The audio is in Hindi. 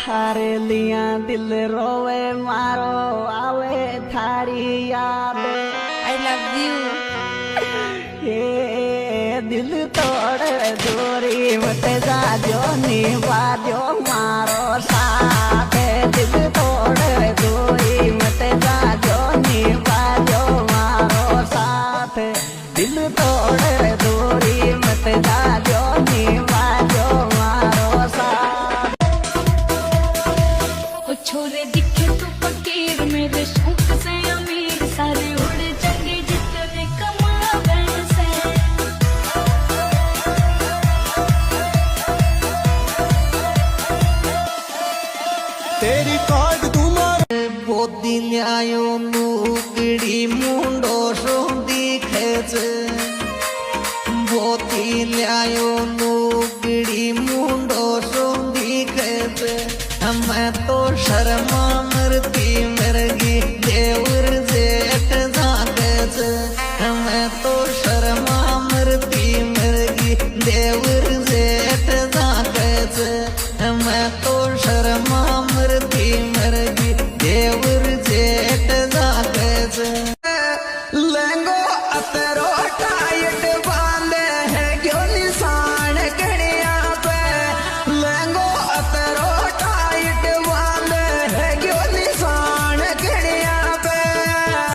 थारे लिया दिल रोवे मारो आवे थारी याद। I love you. ये दिल तोड़ दूरी मत जाजो निभाजो मारो साथ। दिल तोड़ दूरी मत जाजो निभाजो मारो साथ। दिल तोड़ दूरी मत जाजो निभाजो मारो साथ। ओ छोरे दिखे तो फकीर मेरे शौक से अमीर सारे उड़ जाएंगे जितने कमावे से। तेरी काट तुम्हारे बोदी न्यायो नुगड़ी मुंडो सो दिखे छे। बोदी न्यायो नुगड़ी मुंडो सो दिखे छे। मैं तो शर्मा मरती मरगी देवर जेठ जागे छे। मैं तो शर्मा मरती मरगी देवर जेठ जागे छे। मैं तो शर्मा मरती मरगी देवर